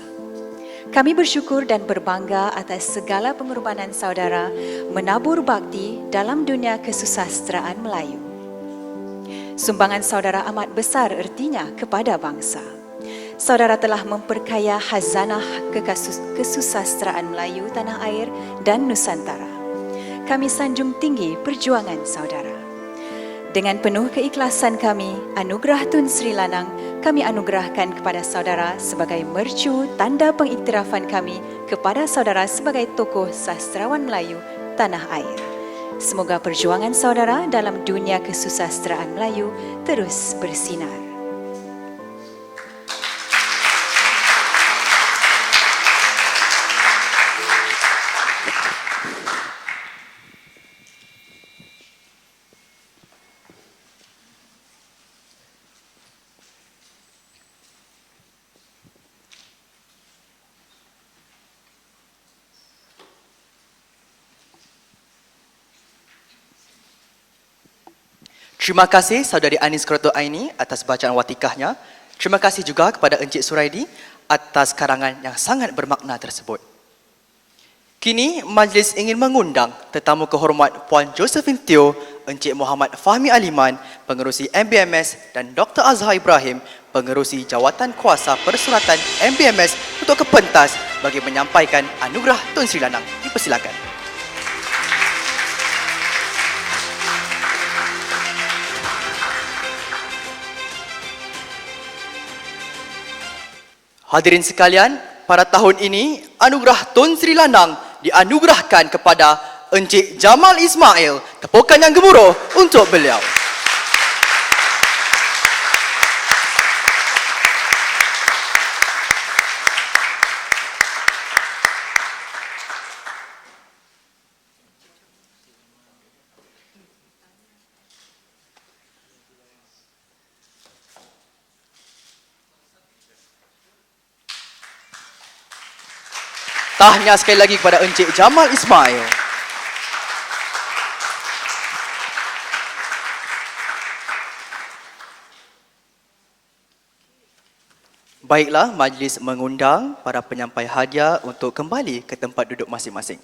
Speaker 6: Kami bersyukur dan berbangga atas segala pengorbanan saudara menabur bakti dalam dunia kesusasteraan Melayu. Sumbangan saudara amat besar ertinya kepada bangsa. Saudara telah memperkaya khazanah kesusasteraan Melayu tanah air dan Nusantara. Kami sanjung tinggi perjuangan saudara. Dengan penuh keikhlasan kami, anugerah Tun Sri Lanang kami anugerahkan kepada saudara sebagai mercu tanda pengiktirafan kami kepada saudara sebagai tokoh sastrawan Melayu tanah air. Semoga perjuangan saudara dalam dunia kesusasteraan Melayu terus bersinar.
Speaker 1: Terima kasih saudari Anis Kroto Aini atas bacaan watikahnya. Terima kasih juga kepada Encik Suraidi atas karangan yang sangat bermakna tersebut. Kini majlis ingin mengundang tetamu kehormat Puan Josephine Teo, Encik Muhammad Fahmi Aliman, Pengerusi MBMS dan Dr. Azhar Ibrahim, Pengerusi Jawatan Kuasa Persuratan MBMS untuk ke pentas bagi menyampaikan anugerah Tun Sri Lanang. Dipersilakan. Hadirin sekalian, pada tahun ini, anugerah Tun Sri Lanang dianugerahkan kepada Encik Jamal Ismail. Tepukan yang gemuruh untuk beliau. Tahniah sekali lagi kepada Encik Jamal Ismail. Baiklah, majlis mengundang para penyampai hadiah untuk kembali ke tempat duduk masing-masing.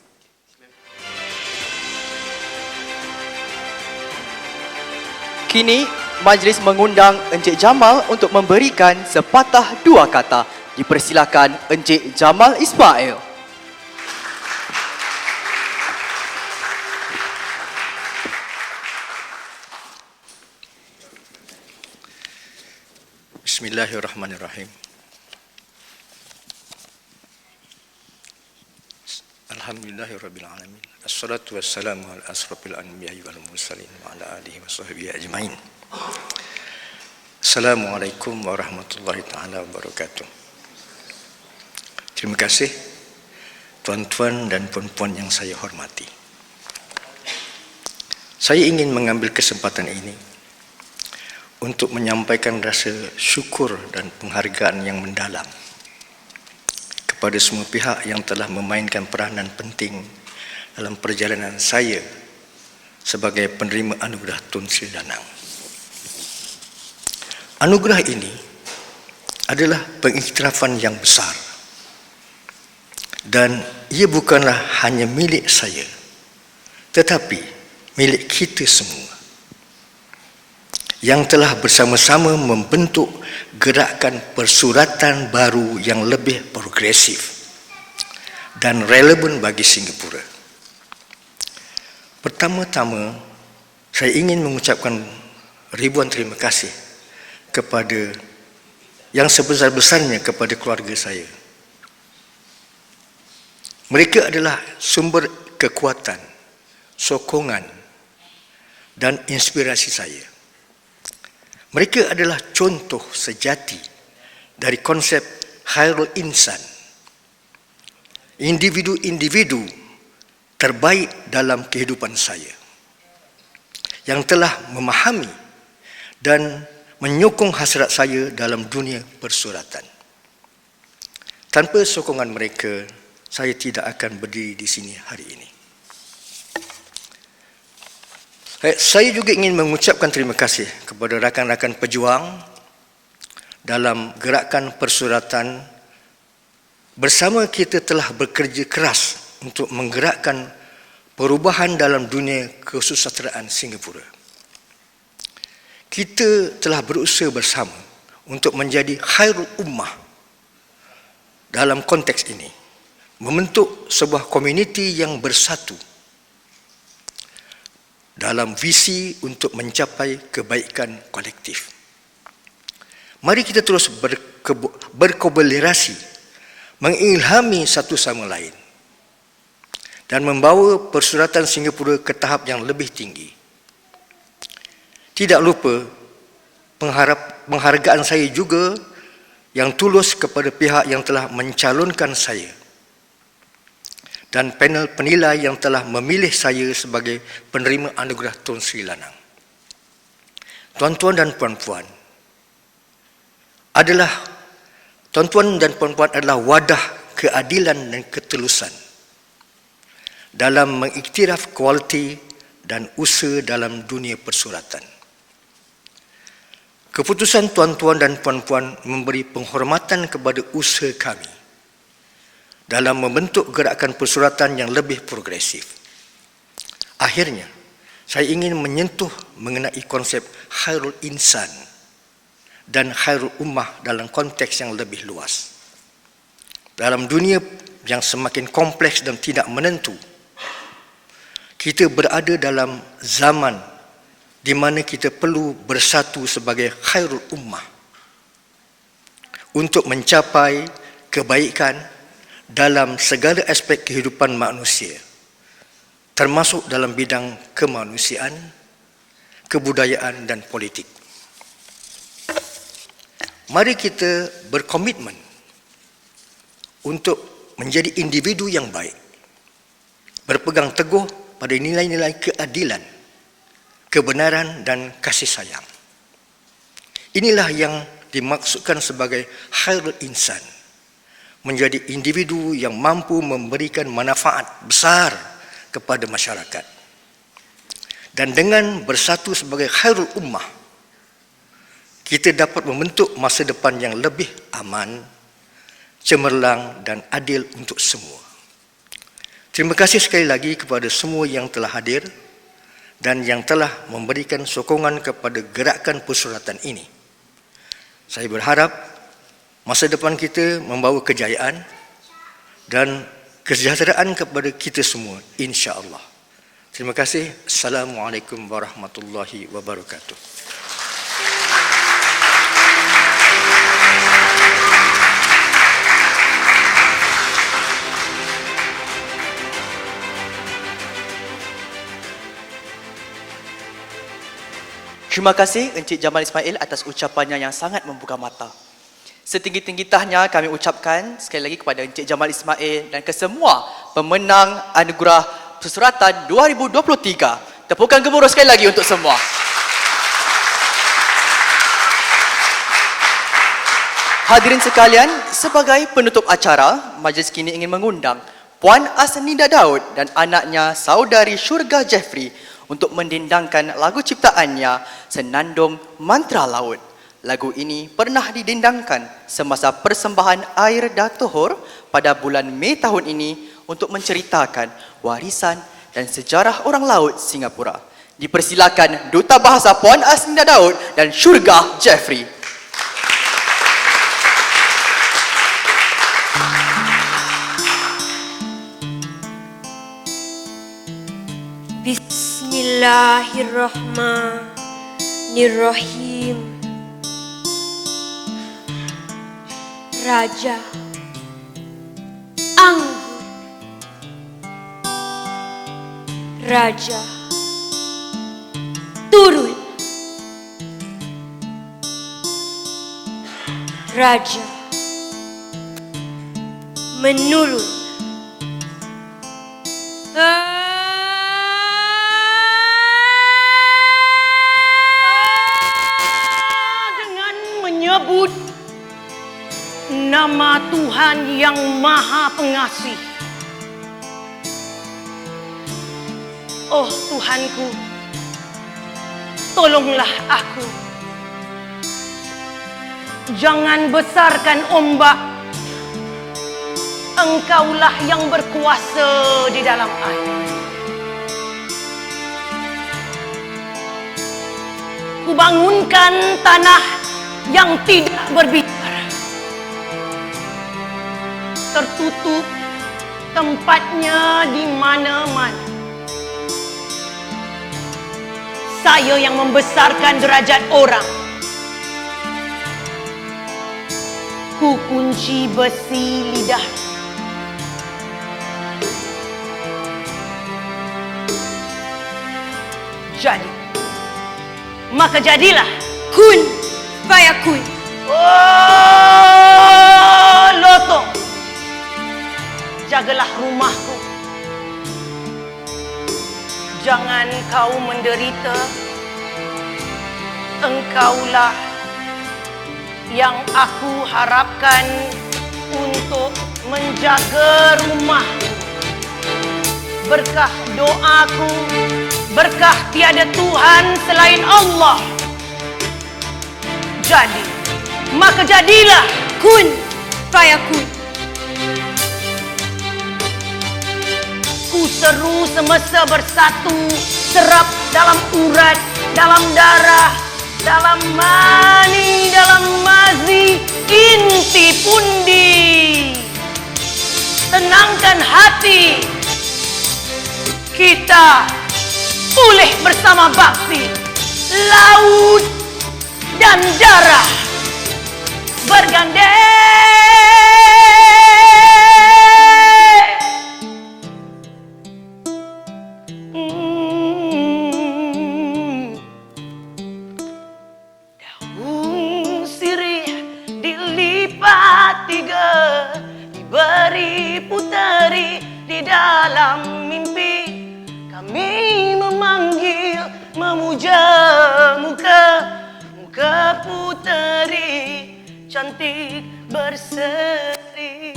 Speaker 1: Kini, majlis mengundang Encik Jamal untuk memberikan sepatah dua kata. Dipersilakan Encik Jamal Ismail.
Speaker 7: Bismillahirrahmanirrahim. Alhamdulillahirrabbilalamin. Assalatu wassalamu ala asrafil anbiya'i wal mursalin wa ala alihi wa sahbihi ajma'in. Assalamualaikum warahmatullahi ta'ala wabarakatuh. Terima kasih tuan-tuan dan puan-puan yang saya hormati. Saya ingin mengambil kesempatan ini untuk menyampaikan rasa syukur dan penghargaan yang mendalam kepada semua pihak yang telah memainkan peranan penting dalam perjalanan saya sebagai penerima anugerah Tun Sri Lanang. Anugerah ini adalah pengiktirafan yang besar dan ia bukanlah hanya milik saya tetapi milik kita semua yang telah bersama-sama membentuk gerakan persuratan baru yang lebih progresif dan relevan bagi Singapura. Pertama-tama, saya ingin mengucapkan ribuan terima kasih kepada yang sebesar-besarnya kepada keluarga saya. Mereka adalah sumber kekuatan, sokongan dan inspirasi saya. Mereka adalah contoh sejati dari konsep khairul insan, individu-individu terbaik dalam kehidupan saya. yang telah memahami dan menyokong hasrat saya dalam dunia persuratan. Tanpa sokongan mereka, saya tidak akan berdiri di sini hari ini. Saya juga ingin mengucapkan terima kasih kepada rakan-rakan pejuang dalam gerakan persuratan. Bersama kita telah bekerja keras untuk menggerakkan perubahan dalam dunia kesusasteraan Singapura. Kita telah berusaha bersama untuk menjadi khairul ummah dalam konteks ini, membentuk sebuah komuniti yang bersatu dalam visi untuk mencapai kebaikan kolektif. Mari kita terus berkolaborasi, mengilhami satu sama lain dan membawa persuratan Singapura ke tahap yang lebih tinggi. Tidak lupa penghargaan saya juga yang tulus kepada pihak yang telah mencalonkan saya dan panel penilai yang telah memilih saya sebagai penerima anugerah Tun Sri Lanang. Tuan-tuan dan puan-puan adalah wadah keadilan dan ketulusan dalam mengiktiraf kualiti dan usaha dalam dunia persuratan. Keputusan tuan-tuan dan puan-puan memberi penghormatan kepada usaha kami dalam membentuk gerakan persuratan yang lebih progresif. Akhirnya, saya ingin menyentuh mengenai konsep khairul insan dan khairul ummah dalam konteks yang lebih luas. Dalam dunia yang semakin kompleks dan tidak menentu, kita berada dalam zaman di mana kita perlu bersatu sebagai khairul ummah untuk mencapai kebaikan dalam segala aspek kehidupan manusia, termasuk dalam bidang kemanusiaan, kebudayaan dan politik. Mari kita berkomitmen untuk menjadi individu yang baik, berpegang teguh pada nilai-nilai keadilan, kebenaran dan kasih sayang. Inilah yang dimaksudkan sebagai khairul insan, menjadi individu yang mampu memberikan manfaat besar kepada masyarakat. Dan dengan bersatu sebagai khairul ummah, kita dapat membentuk masa depan yang lebih aman, cemerlang dan adil untuk semua. Terima kasih sekali lagi kepada semua yang telah hadir dan yang telah memberikan sokongan kepada gerakan persuratan ini. Saya berharap masa depan kita membawa kejayaan dan kesejahteraan kepada kita semua, insya-Allah. Terima kasih. Assalamualaikum warahmatullahi wabarakatuh.
Speaker 1: Terima kasih Encik Jamal Ismail atas ucapannya yang sangat membuka mata. Setinggi-tinggi tahniah kami ucapkan sekali lagi kepada Encik Jamal Ismail dan kesemua pemenang anugerah persuratan 2023. Tepukan gemuruh sekali lagi untuk semua. Hadirin sekalian, sebagai penutup acara, majlis kini ingin mengundang Puan Asninda Daud dan anaknya Saudari Syurga Jeffrey untuk mendendangkan lagu ciptaannya Senandung Mantra Laut. Lagu ini pernah didendangkan semasa persembahan air Datuhur pada bulan Mei tahun ini untuk menceritakan warisan dan sejarah orang laut Singapura. Dipersilakan Duta Bahasa Puan Asninda Daud dan Syurga Jeffrey.
Speaker 8: Bismillahirrahmanirrahim. Raja Anggur, Raja turun, Raja menurun.
Speaker 9: nama Tuhan yang Maha Pengasih. Oh Tuhanku, tolonglah aku. Jangan besarkan ombak. Engkaulah yang berkuasa di dalam air. Kubangunkan tanah yang tidak berbicara. Tertutup tempatnya di mana-mana. Saya yang membesarkan derajat orang. Ku kunci besi lidah. Jadi, maka jadilah.
Speaker 8: Kun fayakun.
Speaker 9: Oh, Lotong, jagalah rumahku. Jangan kau menderita. Engkaulah yang aku harapkan untuk menjaga rumahku. Berkah doaku, berkah tiada Tuhan selain Allah. Jadi, maka jadilah.
Speaker 8: Kun fayakun.
Speaker 9: Ku seru semesta bersatu, serap dalam urat, dalam darah, dalam mani, dalam mazi, inti pundi. Tenangkan hati, kita pulih bersama bakti. Laut dan darah bergandeng. Daun sirih dilipat tiga, diberi puteri di dalam mimpi. Kami memanggil, memuja muka puteri cantik berseri.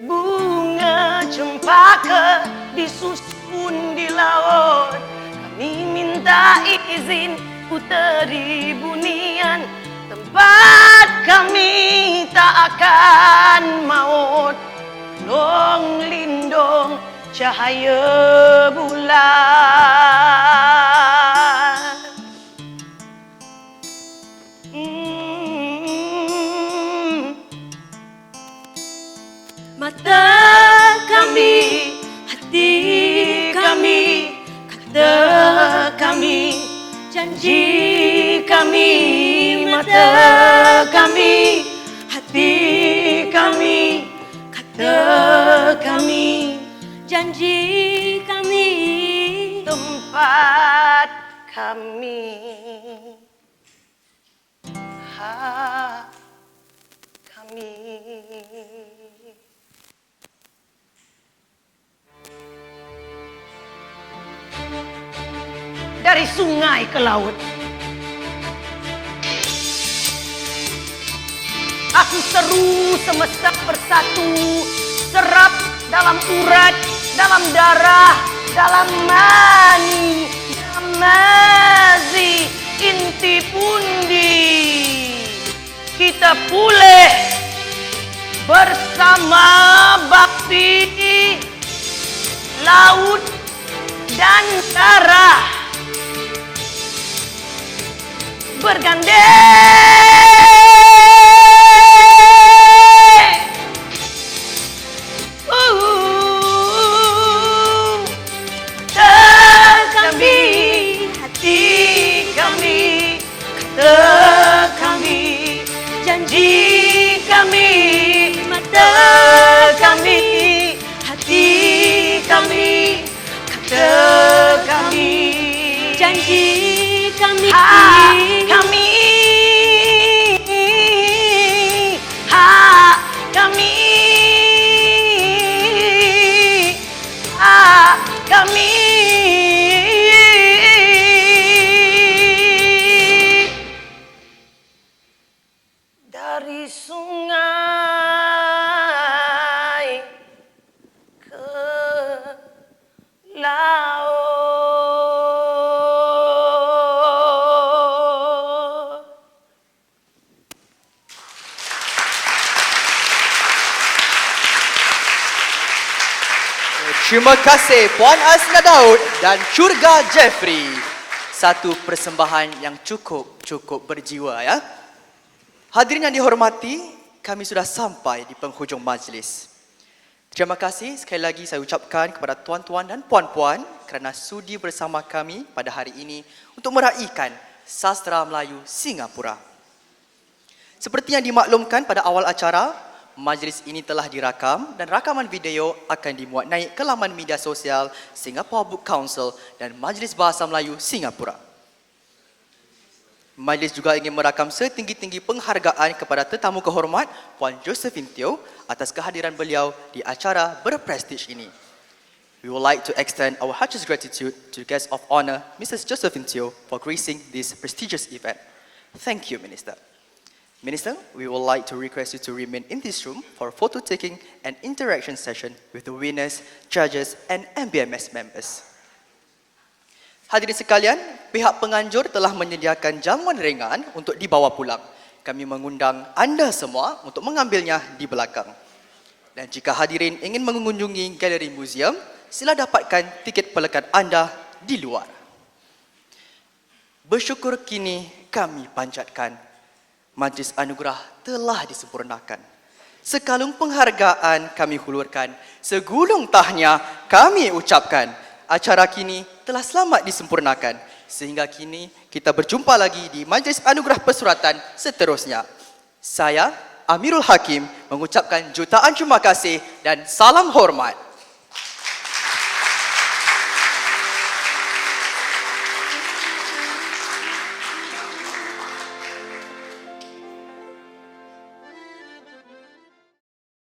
Speaker 9: Bunga cempaka disusun di laut. Kami minta izin puteri bunian. Tempat kami tak akan maut. Long lindung cahaya bulan.
Speaker 8: Mata kami, hati kami, kata kami, janji kami. Mata kami, hati kami, kata kami, janji kami,
Speaker 9: tempat kami. Kami. Dari sungai ke laut, aku seru semesta bersatu, serap dalam urat, dalam darah, dalam mani, dalam mazi, inti pundi. Kita pulih bersama bakti, laut dan darah bergandeng. Kami, hati kami, kata kami, janji kami. Mata kami, hati kami, kata kami,
Speaker 8: janji kami.
Speaker 9: kami. sungai ke laut.
Speaker 1: Terima kasih Puan Asna Daud dan Curga Jeffrey. Satu persembahan yang cukup berjiwa ya. Hadirin yang dihormati, kami sudah sampai di penghujung majlis. Terima kasih sekali lagi saya ucapkan kepada tuan-tuan dan puan-puan kerana sudi bersama kami pada hari ini untuk meraihkan Sastra Melayu Singapura. Seperti yang dimaklumkan pada awal acara, majlis ini telah dirakam dan rakaman video akan dimuat naik ke laman media sosial Singapore Book Council dan Majlis Bahasa Melayu Singapura. Majlis juga ingin merakam setinggi-tinggi penghargaan kepada tetamu kehormat Puan Josephine Teo atas kehadiran beliau di acara berprestij ini. We would like to extend our heartiest gratitude to the guest of honor, Mrs. Josephine Teo, for gracing this prestigious event. Thank you, Minister. Minister, we would like to request you to remain in this room for photo taking and interaction session with the winners, judges and MBMS members. Hadirin sekalian, pihak penganjur telah menyediakan jamuan ringan untuk dibawa pulang. Kami mengundang anda semua untuk mengambilnya di belakang. Dan jika hadirin ingin mengunjungi galeri museum, sila dapatkan tiket pelekat anda di luar. Bersyukur kini kami panjatkan. Majlis Anugerah telah disempurnakan. Sekalung penghargaan kami hulurkan, segulung tahniah kami ucapkan. Acara kini telah selamat disempurnakan. Sehingga kini kita berjumpa lagi di Majlis Anugerah Persuratan seterusnya. Saya, Amirul Hakim, mengucapkan jutaan terima kasih dan salam hormat.